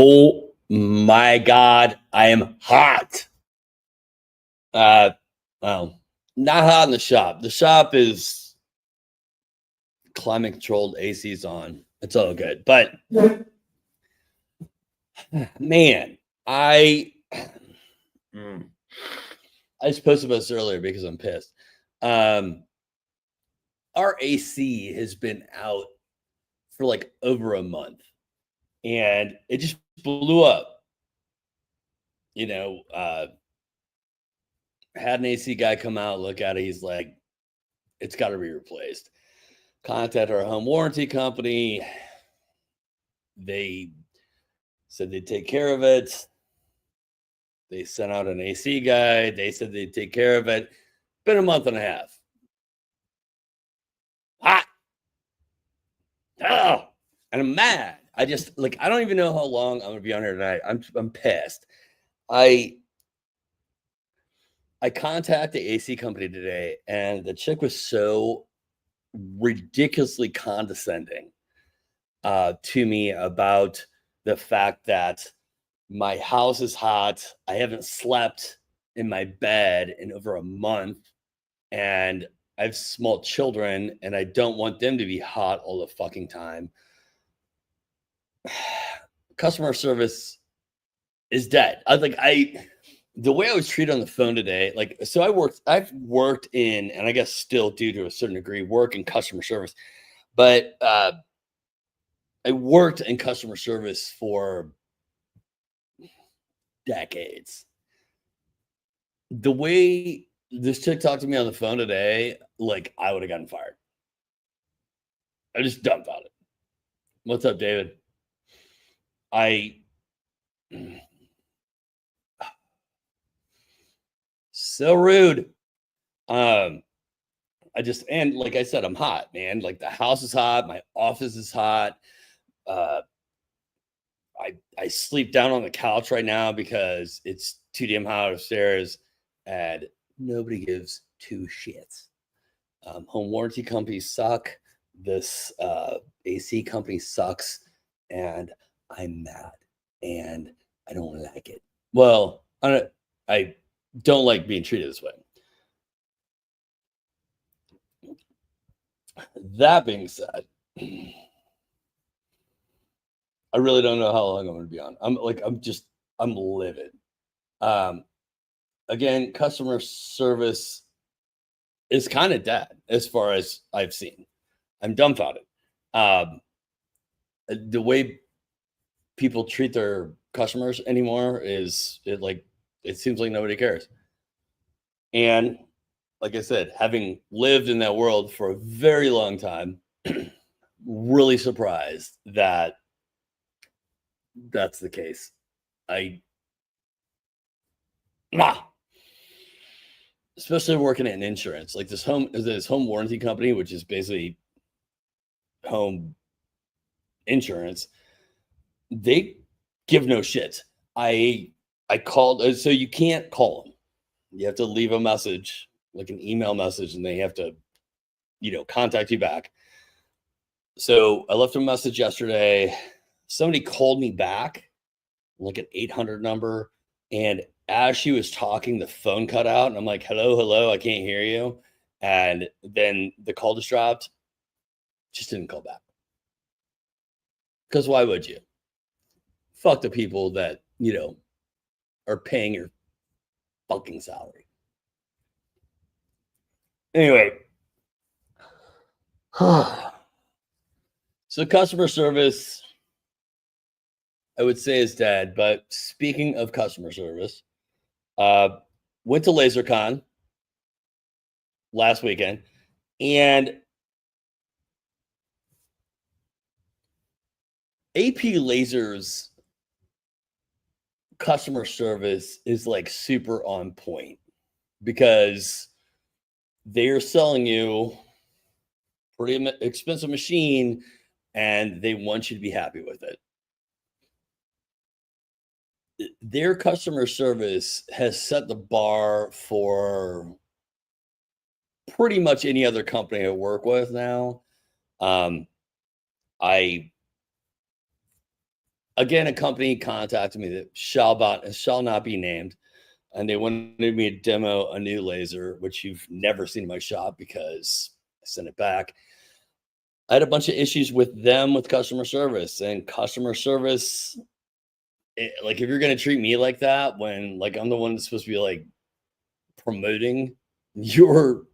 Oh my God, I am hot. Well, not hot in the shop. The shop is climate controlled, AC's on. It's all good. But man, I just posted about this earlier because I'm pissed. Our AC has been out for like over a month and it just blew up. You know, had an AC guy come out, look at it. He's like, it's got to be replaced. Contact our home warranty company. They said they'd take care of it. They sent out an AC guy. They said they'd take care of it. Been a month and a half. Hot. Oh, and I'm mad. I just like I don't even know how long I'm gonna be on here tonight. I'm pissed. I contacted the AC company today, and the chick was so ridiculously condescending to me about the fact that my house is hot. I haven't slept in my bed in over a month, and I have small children, and I don't want them to be hot all the fucking time. Customer service is dead. The way I was treated on the phone today, like, so I've worked in, and I guess still do to a certain degree, work in customer service, but I worked in customer service for decades. The way this chick talked to me on the phone today, like, I would have gotten fired. I just dumbfounded. What's up, David? So rude. And like I said, I'm hot, man. Like the house is hot, my office is hot. I sleep down on the couch right now because it's too damn hot upstairs, and nobody gives two shits. Home warranty companies suck. This AC company sucks, and I'm mad, and I don't like it. Well, I don't like being treated this way. That being said, I really don't know how long I'm going to be on. I'm livid. Again, customer service is kind of dead as far as I've seen. I'm dumbfounded. The way people treat their customers anymore it seems like nobody cares. And like I said, having lived in that world for a very long time, really surprised that that's the case. Especially working in insurance, like this home warranty company, which is basically home insurance, they give no shit. I called, so you can't call them. You have to leave a message, like an email message, and they have to, contact you back. So I left a message yesterday. Somebody called me back, like an 800 number, and as she was talking, the phone cut out, and I'm like, hello, I can't hear you. And then the call just dropped. Just didn't call back. Because why would you? Fuck the people that, are paying your fucking salary. Anyway. So customer service, I would say, is dead. But speaking of customer service, went to LazerCon last weekend, and AP Lazer's customer service is like super on point because they're selling you pretty expensive machine and they want you to be happy with it. Their customer service has set the bar for pretty much any other company I work with now. I again, a company contacted me that shall not be named, and they wanted me to demo a new laser, which you've never seen in my shop because I sent it back. I had a bunch of issues with them with customer service, and customer service, like if you're gonna treat me like that when like I'm the one that's supposed to be like promoting your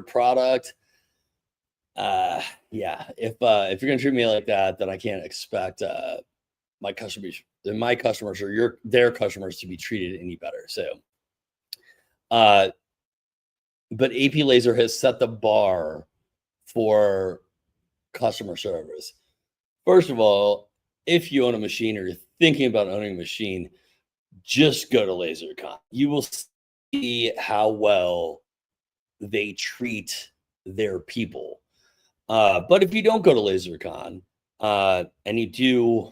product, yeah, if you're gonna treat me like that, then I can't expect my customers or their customers to be treated any better. So uh but AP Laser has set the bar for customer service. First of all, if you own a machine or you're thinking about owning a machine, just go to LazerCon. You will see how well they treat their people. But if you don't go to LazerCon and you do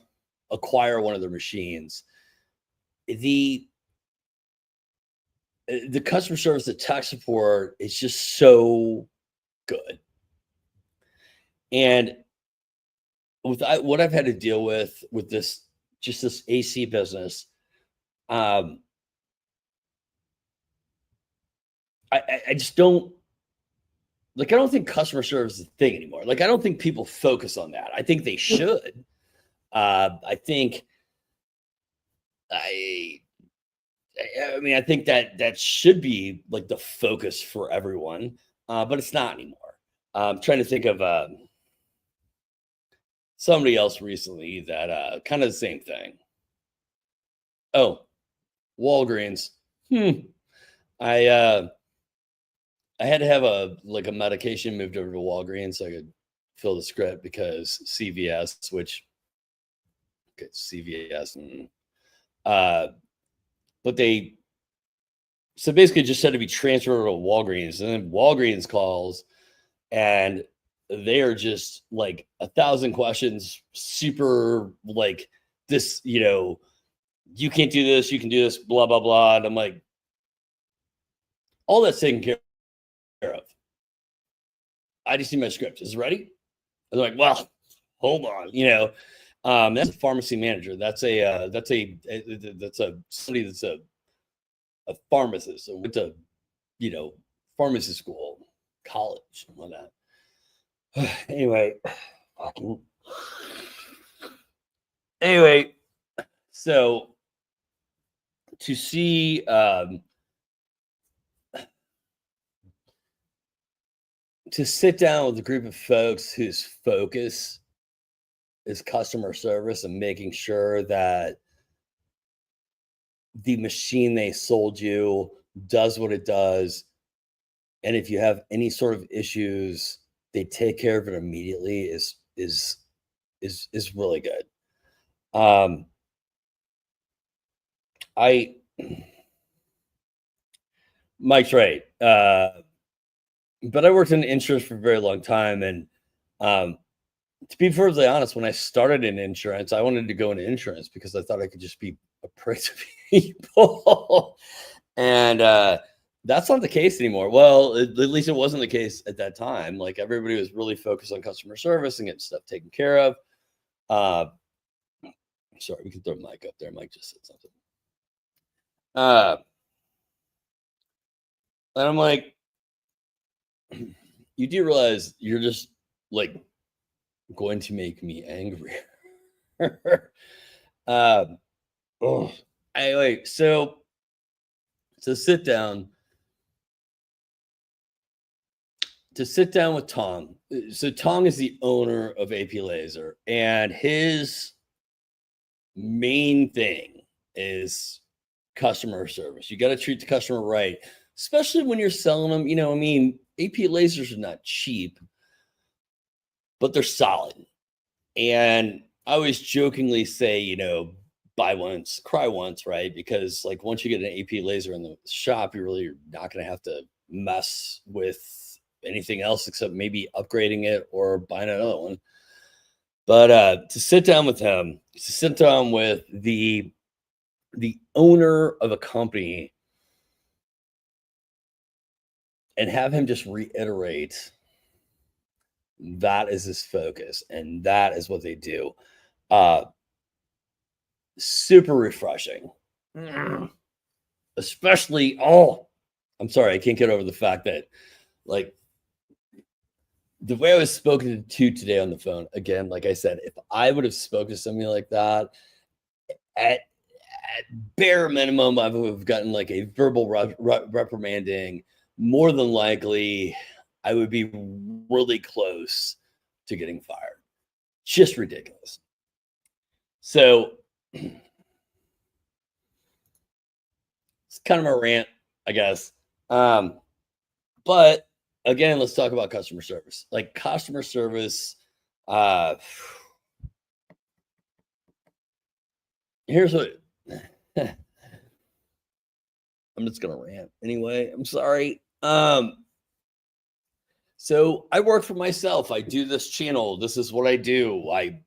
acquire one of their machines, the customer service, the tech support is just so good. And with what I've had to deal with this AC business, I just don't like. I don't think customer service is a thing anymore. Like, I don't think people focus on that. I think they should. I think I mean, I think that should be like the focus for everyone, but it's not anymore. I'm trying to think of somebody else recently that kind of the same thing. Oh, Walgreens. I had to have a medication moved over to Walgreens so I could fill the script because CVS, CVS, and but they so basically just said to be transferred to Walgreens, and then Walgreens calls, and they are just like 1,000 questions, super like this, you can't do this, you can do this, blah blah blah, and I'm like, all that's taken care of. I just need my script. Is it ready? I'm like, well, hold on, that's a pharmacy manager. That's somebody that's a pharmacist. So went to, pharmacy school, college, and all that. Anyway, so to see to sit down with a group of folks whose focus is customer service and making sure that the machine they sold you does what it does, and if you have any sort of issues, they take care of it immediately is really good. Mike's right. But I worked in insurance for a very long time, and to be perfectly honest, when I started in insurance, I wanted to go into insurance because I thought I could just be a prey to people, and that's not the case anymore. Well, at least it wasn't the case at that time. Like, everybody was really focused on customer service and getting stuff taken care of. Sorry, we can throw Mike up there. Mike just said something. And I'm like, you do realize you're just like going to make me angry. Anyway, so sit down with Tom. So Tom is the owner of AP Laser, and his main thing is customer service. You got to treat the customer right, especially when you're selling them. I mean, AP lasers are not cheap, but they're solid. And I always jokingly say, buy once, cry once, right? Because like once you get an AP laser in the shop, you're really not going to have to mess with anything else except maybe upgrading it or buying another one. But to sit down with him, to sit down with the owner of a company and have him just reiterate that is his focus and that is what they do. super refreshing. Especially, I'm sorry, I can't get over the fact that, like, the way I was spoken to today on the phone, again, like I said, if I would have spoken to somebody like that, at bare minimum, I would have gotten like a verbal reprimanding. More than likely, I would be really close to getting fired. Just ridiculous. So it's kind of a rant, I guess. But again, let's talk about customer service. Like customer service, here's what I'm just gonna rant anyway. I'm sorry. So I work for myself. I do this channel. This is what I do. I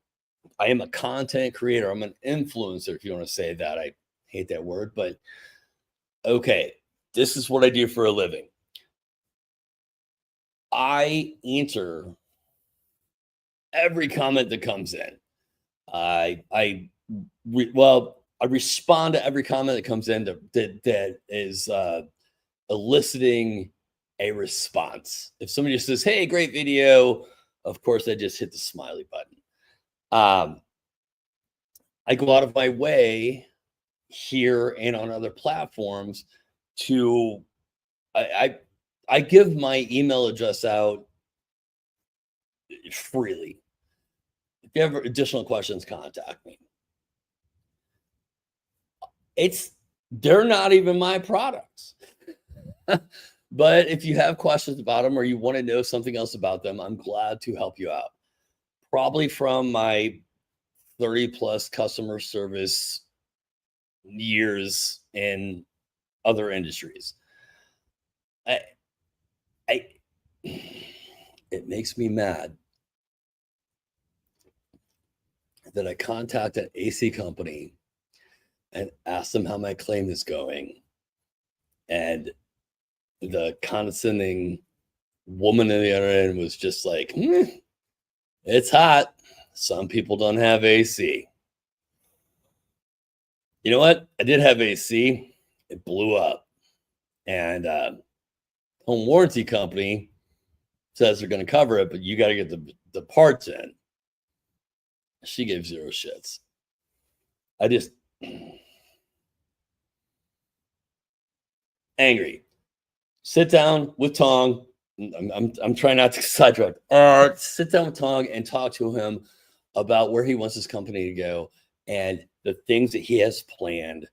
am a content creator. I'm an influencer, if you want to say that. I hate that word, but okay. This is what I do for a living. I answer every comment that comes in. I respond to every comment that comes in that is eliciting a response. If somebody just says, "Hey, great video," of course, I just hit the smiley button. I go out of my way here and on other platforms to I give my email address out freely. If you have additional questions, contact me. They're not even my products. But if you have questions about them or you want to know something else about them, I'm glad to help you out. Probably from my 30 plus customer service years in other industries. It makes me mad that I contact an AC company and ask them how my claim is going. And the condescending woman on the other end was just like, it's hot. Some people don't have AC. You know what? I did have AC. It blew up. And home warranty company says they're going to cover it, but you got to get the parts in. She gave zero shits. I just angry. Sit down with Tong. I'm trying not to sidetrack. Sit down with Tong and talk to him about where he wants his company to go and the things that he has planned.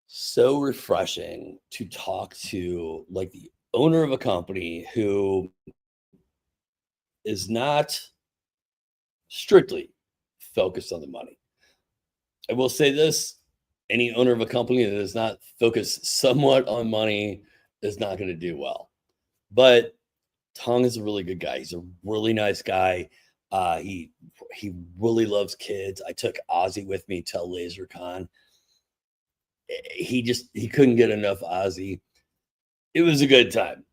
So refreshing to talk to like the owner of a company who is not strictly focused on the money. I will say this, any owner of a company that is not focused somewhat on money is not going to do well. But Tong is a really good guy. He's a really nice guy. He really loves kids. I took Ozzy with me to LazerCon. He couldn't get enough Ozzy. It was a good time.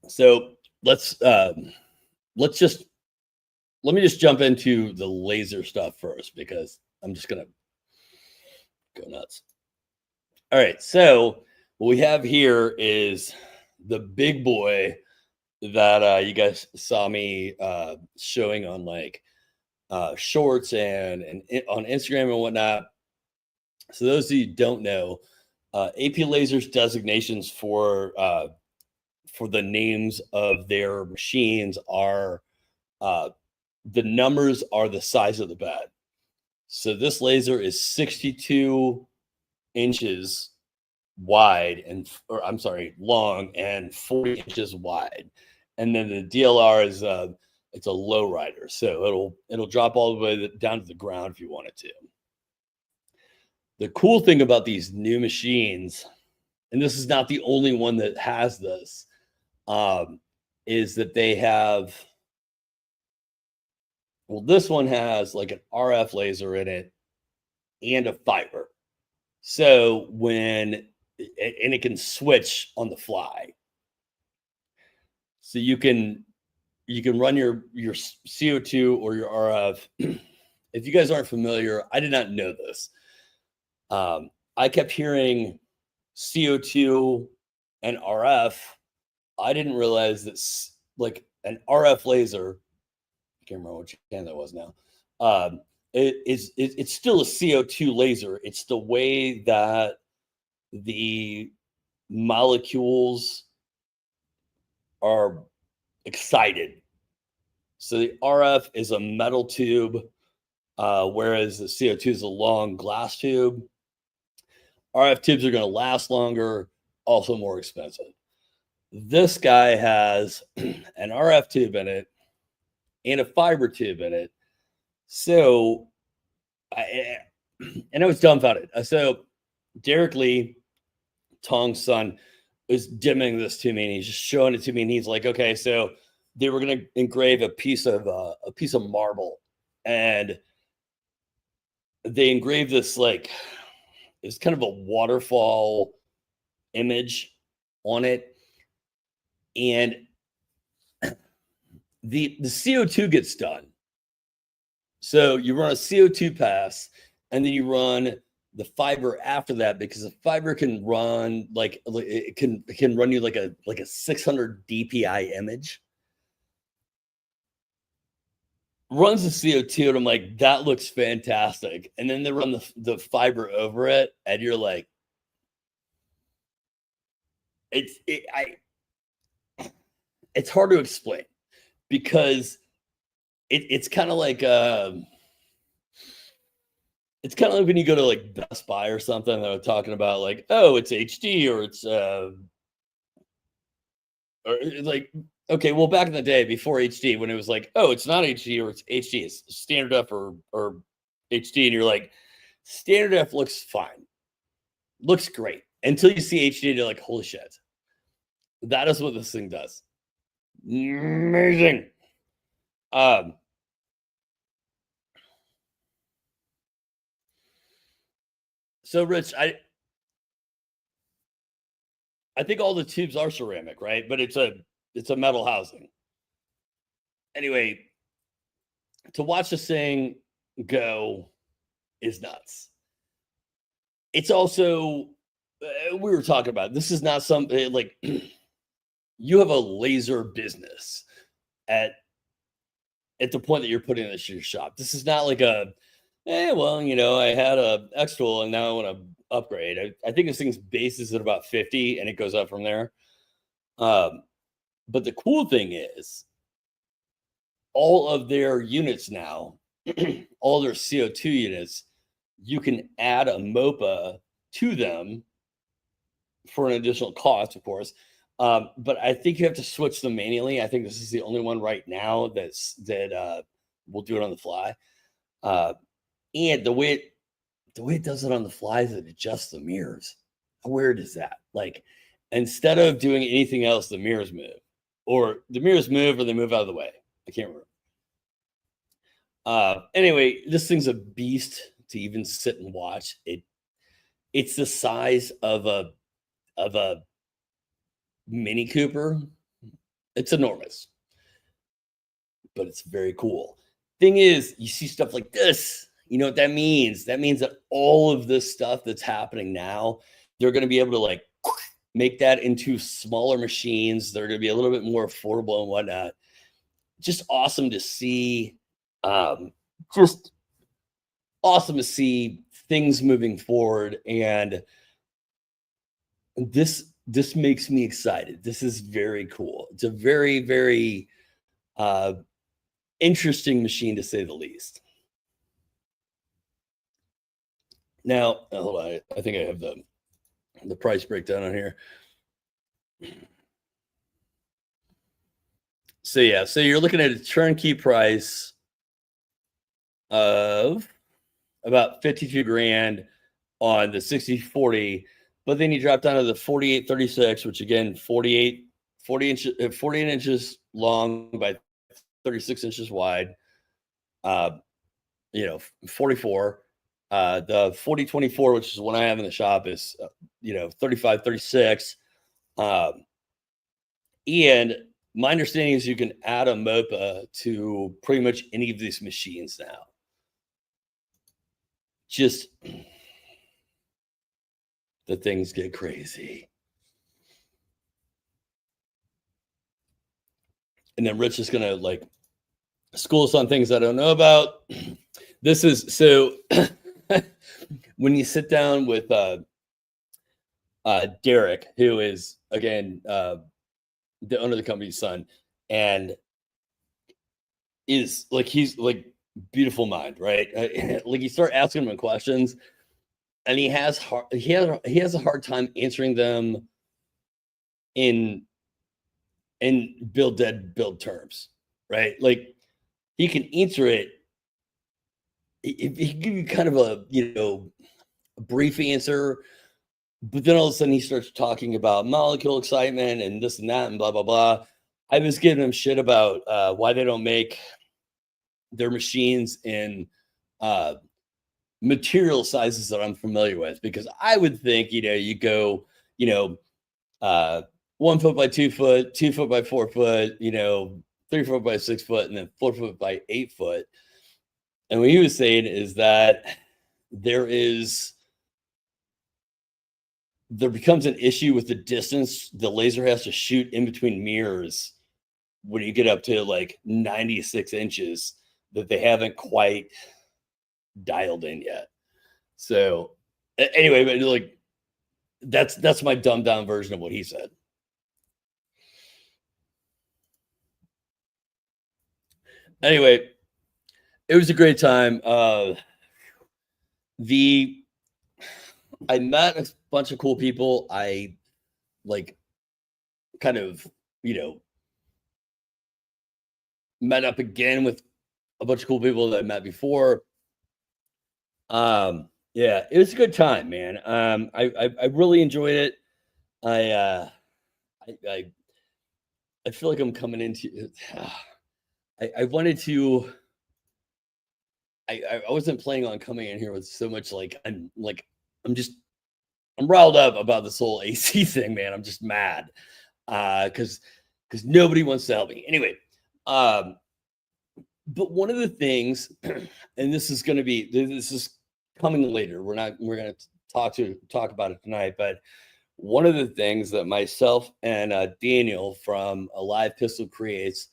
So let me just jump into the laser stuff first because I'm just gonna go nuts. All right, so what we have here is the big boy that you guys saw me showing on like shorts and on Instagram and whatnot. So those of you who don't know, AP Laser's designations for the names of their machines are the numbers are the size of the bed. So this laser is 62 inches wide long and 40 inches wide. And then the DLR is it's a low rider. So it'll drop all the way down to the ground if you want it to. The cool thing about these new machines, and this is not the only one that has this, is that they have, well, this one has like an RF laser in it and a fiber. So and it can switch on the fly. So you can run your CO2 or your RF if you guys aren't familiar, I did not know this. I kept hearing CO2 and RF. I didn't realize that like an RF laser, I can't remember what can that was now. It's still a CO2 laser. It's the way that the molecules are excited. So the RF is a metal tube, whereas the CO2 is a long glass tube. RF tubes are going to last longer, also more expensive. This guy has an RF tube in it and a fiber tube in it. So, and I was dumbfounded. So Derek Lee, Tong's son, is dimming this to me, and he's just showing it to me, and he's like, okay, so they were going to engrave a piece of marble, and they engraved this, like, it's kind of a waterfall image on it, and the CO2 gets done. So you run a CO2 pass, and then you run the fiber after that, because the fiber can run like it can run you like a 600 DPI image. Runs the CO2, and I'm like, that looks fantastic. And then they run the fiber over it, and you're like, it's hard to explain, because it's kind of like it's kind of like when you go to like Best Buy or something, they're talking about like, oh, it's HD, or it's like, okay, well, back in the day before HD, when it was like, oh, it's not HD, or it's HD, it's standard F or HD, and you're like, standard F looks fine, looks great, until you see HD, and you're like, holy shit, that is what this thing does. Amazing. So Rich, I think all the tubes are ceramic, right? But it's a metal housing. Anyway, to watch this thing go is nuts. It's also, we were talking about, this is not something like you have a laser business at the point that you're putting this in your shop. This is not like well, you know, I had a X tool and now I want to upgrade. I think this thing's base is at about 50 and it goes up from there. But the cool thing is, all of their units now, all their CO2 units, you can add a MOPA to them for an additional cost, of course. But I think you have to switch them manually. I think this is the only one right now that will do it on the fly. And the way it does it on the fly is it adjusts the mirrors. How weird is that? Like, instead of doing anything else, the mirrors move, or they move out of the way. I can't remember. Anyway, this thing's a beast to even sit and watch. It's the size of a Mini Cooper. It's enormous, but it's very cool. Thing is, you see stuff like this, you know what that means? That means that all of this stuff that's happening now, they're going to be able to like make that into smaller machines. They're going to be a little bit more affordable and whatnot. Just awesome to see. Just awesome to see things moving forward, and this makes me excited. This is very cool. It's a very, very interesting machine, to say the least. Now, hold on. I think I have the price breakdown on here. So yeah, so you're looking at a turnkey price of about 52 grand on the 60/40, but then you drop down to the 48/36, which again, 48 inches long by 36 inches wide. 44. The 40/24, which is the one I have in the shop, is 35/36. And my understanding is you can add a MOPA to pretty much any of these machines now. just the things get crazy. And then Rich is gonna like school us on things I don't know about. This is so when you sit down with Derek, who is again the owner of the company's son, and is like he's like beautiful mind, right? Like you start asking him questions, and he has a hard time answering them in build terms, right? Like he can answer it. He can give you kind of a a brief answer, but then all of a sudden he starts talking about molecule excitement and this and that and blah blah blah. I was giving him shit about why they don't make their machines in material sizes that I'm familiar with, because I would think you go 1 foot by 2 foot, 2 foot by 4 foot, 3 foot by 6 foot, and then 4 foot by 8 foot. And what he was saying is that there becomes an issue with the distance the laser has to shoot in between mirrors when you get up to like 96 inches that they haven't quite dialed in yet. So anyway, but like that's my dumbed down version of what he said. Anyway, it was a great time. I met a bunch of cool people. I like kind of, met up again with a bunch of cool people that I met before. Yeah, it was a good time, man. I really enjoyed it. I feel like I'm coming into I wanted to I wasn't planning on coming in here with so much I'm riled up about this whole AC thing, man. I'm just mad. Because nobody wants to help me. Anyway, but one of the things, and this is coming later. We're gonna talk about it tonight, but one of the things that myself and Daniel from Alive Pistol Creates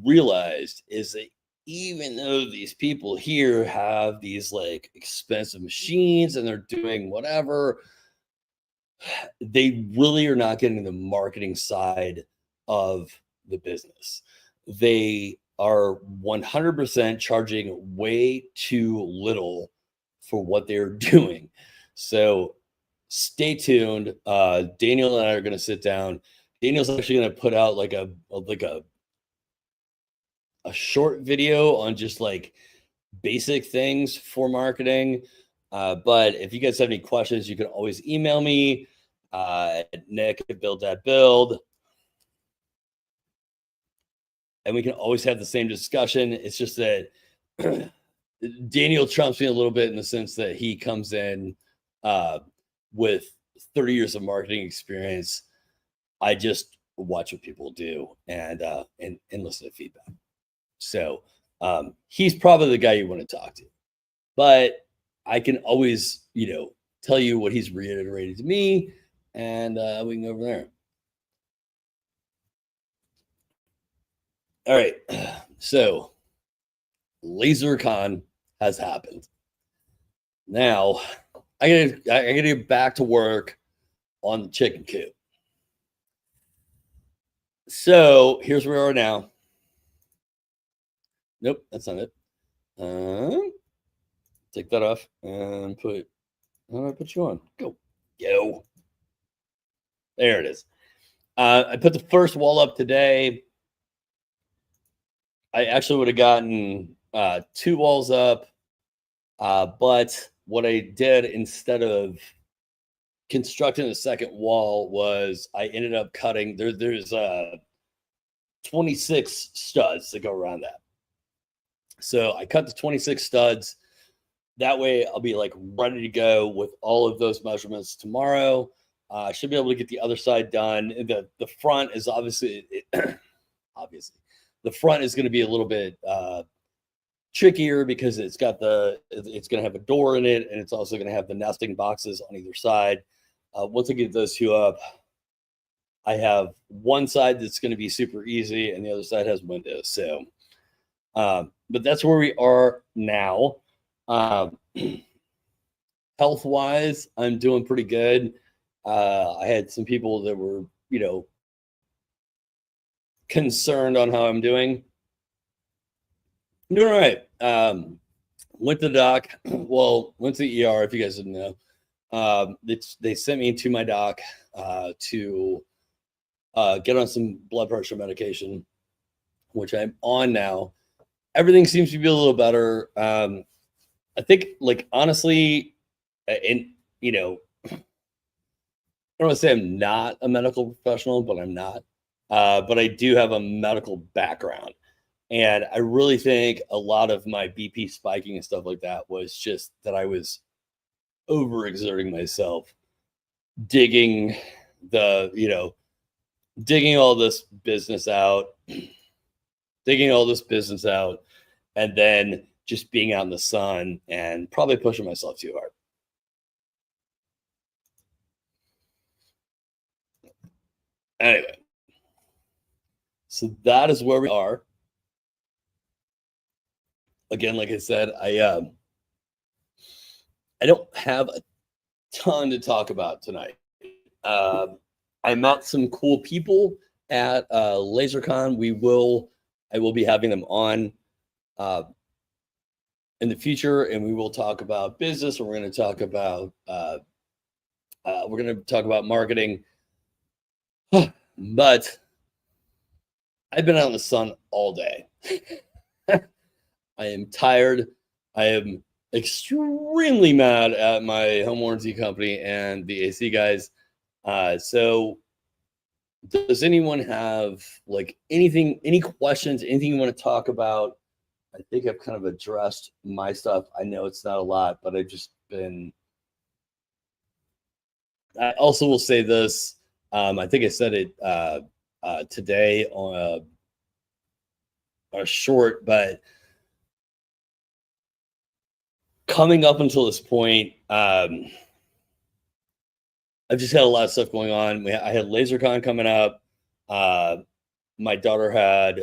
realized is that even though these people here have these like expensive machines and they're doing whatever, they really are not getting the marketing side of the business. They are 100% charging way too little for what they're doing. So stay tuned. Daniel and I are going to sit down. Daniel's actually going to put out like a short video on just like basic things for marketing. But if you guys have any questions, you can always email me at nick@build.build. And we can always have the same discussion. It's just that Daniel trumps me a little bit in the sense that he comes in with 30 years of marketing experience. I just watch what people do and listen to feedback. So he's probably the guy you want to talk to. But I can always, tell you what he's reiterated to me, and we can go from there. All right. So LazerCon has happened. Now I gotta get back to work on the chicken coop. So here's where we are now. Nope, that's not it. Take that off and put. How do I put you on? Go. There it is. I put the first wall up today. I actually would have gotten 2 walls up, but what I did instead of constructing a second wall was I ended up cutting. There's 26 studs that go around that. So I cut the 26 studs. That way I'll be like ready to go with all of those measurements tomorrow. I should be able to get the other side done. The front is obviously the front is going to be a little bit trickier because it's going to have a door in it, and it's also going to have the nesting boxes on either side. Once I get those two up, I have one side that's going to be super easy, and the other side has windows. So, but that's where we are now. Health-wise, I'm doing pretty good. I had some people that were, concerned on how I'm doing. I'm doing all right. Went to the doc. Well, went to the ER, if you guys didn't know. They sent me to my doc to get on some blood pressure medication, which I'm on now. Everything seems to be a little better. I think, honestly, and I don't want to say I'm not a medical professional, but I'm not. But I do have a medical background. And I really think a lot of my BP spiking and stuff like that was just that I was overexerting myself, digging all this business out, and then just being out in the sun and probably pushing myself too hard. Anyway, so that is where we are. Again, like I said, I don't have a ton to talk about tonight. I met some cool people at LazerCon. I will be having them on in the future, and we will talk about business, and we're going to talk about marketing. But I've been out in the sun all day. I am tired. I am extremely mad at my home warranty company and the AC guys. So does anyone have any questions, anything you want to talk about? I think I've kind of addressed my stuff. I know it's not a lot, but I also will say this. I think I said it today on a short, but coming up until this point, I've just had a lot of stuff going on. I had LazerCon coming up. My daughter had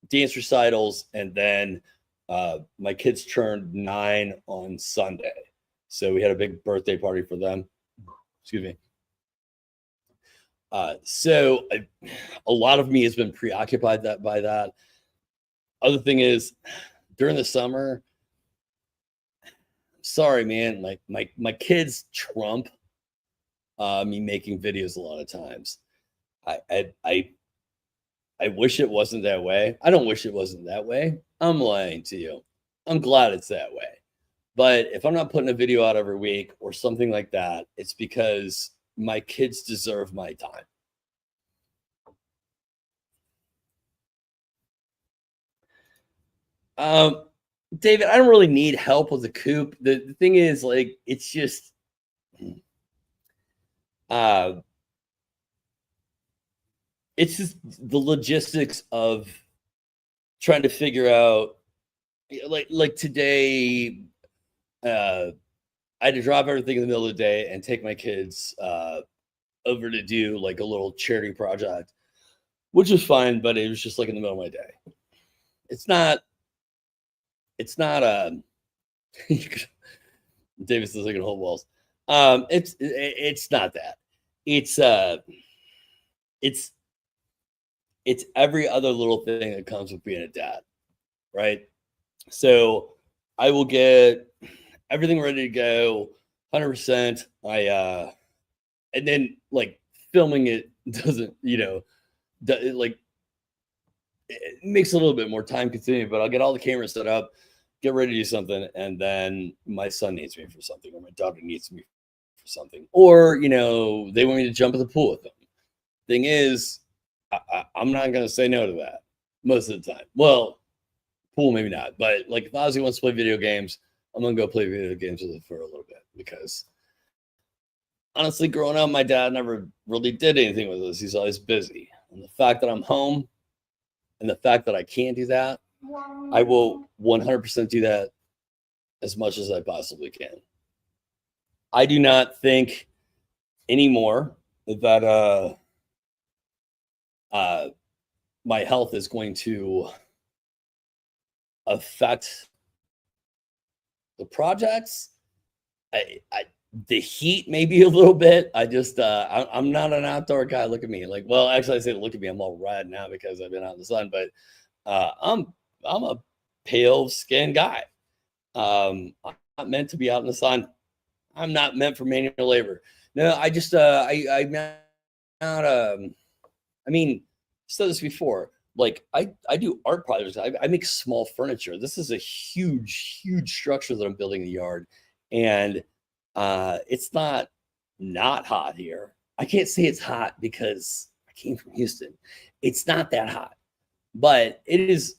dance recitals, and then my kids turned 9 on Sunday. So we had a big birthday party for them. Excuse me. So a lot of me has been preoccupied by that. Other thing is, during the summer, sorry, man, my kids trump me making videos a lot of times. I wish it wasn't that way. I don't wish it wasn't that way. I'm lying to you. I'm glad it's that way. But if I'm not putting a video out every week or something like that, it's because my kids deserve my time. David, I don't really need help with the coop. The thing is, it's just the logistics of trying to figure out, like today, I had to drop everything in the middle of the day and take my kids over to do a little charity project, which was fine, but it was just in the middle of my day. It's not David says I can hold walls. It's not that. It's every other little thing that comes with being a dad, right? So I will get everything ready to go 100%. And then filming it doesn't, it makes it a little bit more time consuming, but I'll get all the cameras set up, get ready to do something, and then my son needs me for something, or my daughter needs me for something, or they want me to jump in the pool with them. Thing is, I'm not going to say no to that most of the time. Well, pool maybe not, but if Ozzy wants to play video games, I'm going to go play video games with him for a little bit, because honestly, growing up, my dad never really did anything with us. He's always busy. And the fact that I'm home and the fact that I can't do that, I will 100% do that as much as I possibly can. I do not think anymore that my health is going to affect the projects. The heat maybe a little bit. I'm not an outdoor guy. Look at me. Like, well, actually, I say look at me. I'm all red now because I've been out in the sun. But I'm a pale skinned guy. I'm not meant to be out in the sun. I'm not meant for manual labor. No, I'm not. I mean, I've said this before. Like I do art projects. I make small furniture. This is a huge structure that I'm building in the yard, and it's not hot here. I can't say it's hot because I came from Houston. It's not that hot, but it is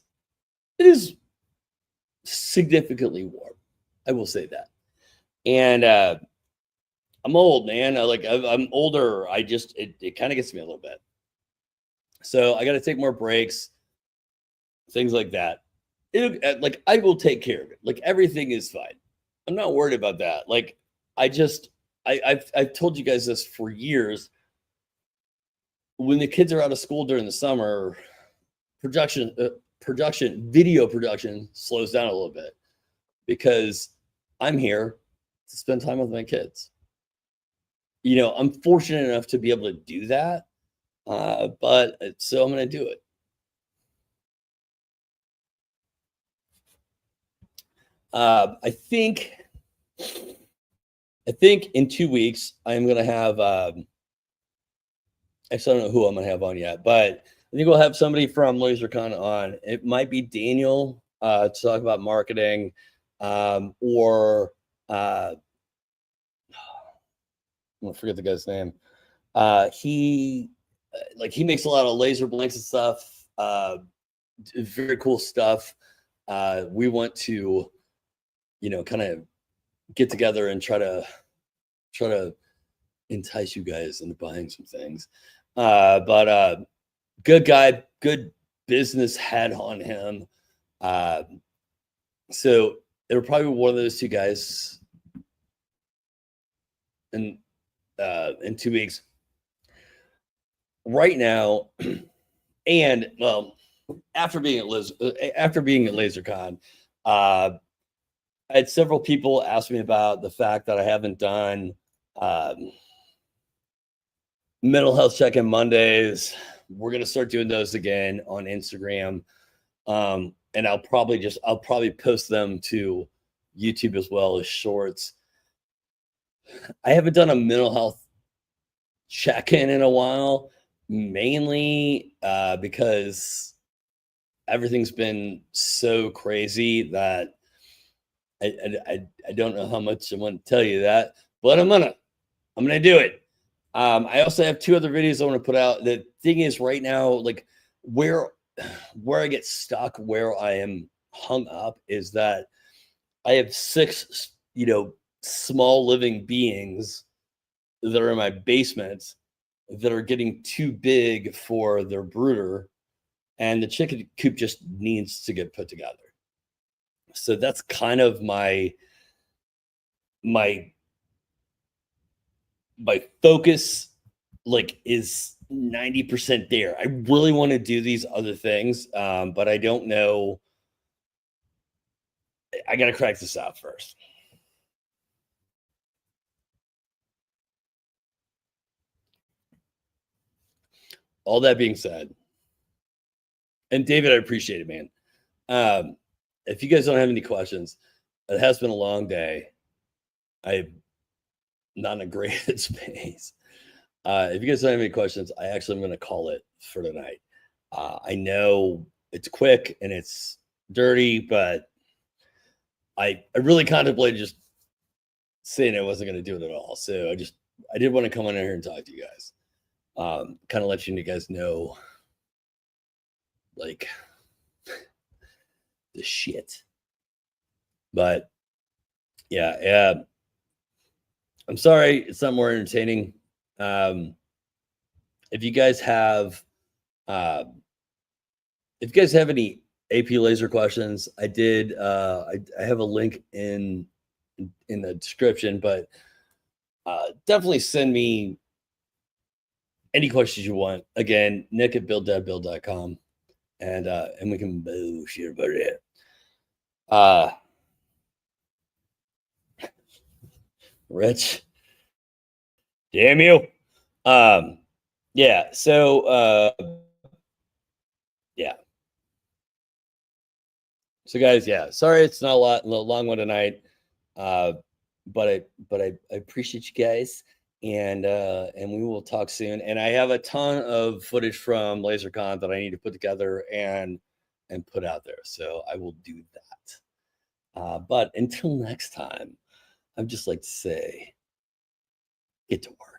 significantly warm. I will say that. And I'm old, man. I'm older. It kind of gets me a little bit. So I got to take more breaks, things like that. I will take care of it. Like everything is fine. I'm not worried about that. Like I've told you guys this for years. When the kids are out of school during the summer, video production slows down a little bit because I'm here to spend time with my kids. I'm fortunate enough to be able to do that. But so I'm going to do it. I think in 2 weeks, I'm going to have, actually, I don't know who I'm going to have on yet, but I think we'll have somebody from LazerCon on. It might be Daniel to talk about marketing, or I'm going to forget the guy's name. He makes a lot of laser blanks and stuff. Very cool stuff. We want to, kind of get together and try to entice you guys into buying some things. But good guy, good business head on him. So it'll probably be one of those two guys in 2 weeks. Right now, and well, after being at LazerCon, I had several people ask me about the fact that I haven't done mental health check-in Mondays. We're gonna start doing those again on Instagram, and I'll probably post them to YouTube as well as shorts. I haven't done a mental health check-in in a while, mainly because everything's been so crazy that I don't know how much I want to tell you that, but I'm gonna do it. I also have 2 other videos I want to put out. The thing is, right now, like where I get stuck, where I am hung up, is that I have 6, small living beings that are in my basement that are getting too big for their brooder, and the chicken coop just needs to get put together. So that's kind of my focus, is 90% there. I really want to do these other things, but I don't know. I got to crack this out first. All that being said, and David, I appreciate it, man. If you guys don't have any questions, it has been a long day. I'm not in a great space. If you guys don't have any questions, I actually am going to call it for tonight. I know it's quick and it's dirty, but I really contemplated just saying I wasn't going to do it at all. So I did want to come on in here and talk to you guys. Kind of let you guys know, like, the shit. But yeah, I'm sorry it's not more entertaining. If you guys have any AP laser questions. I did. I have a link in the description, but definitely send me any questions you want. Again, nick@builddadbuild.com, and we can bullshit about it. Rich, damn you. Yeah. So yeah. So guys, yeah. Sorry, it's not a long one tonight. But I appreciate you guys, and we will talk soon. And I have a ton of footage from LazerCon that I need to put together and put out there. So I will do that. But until next time, I'd just like to say, get to work.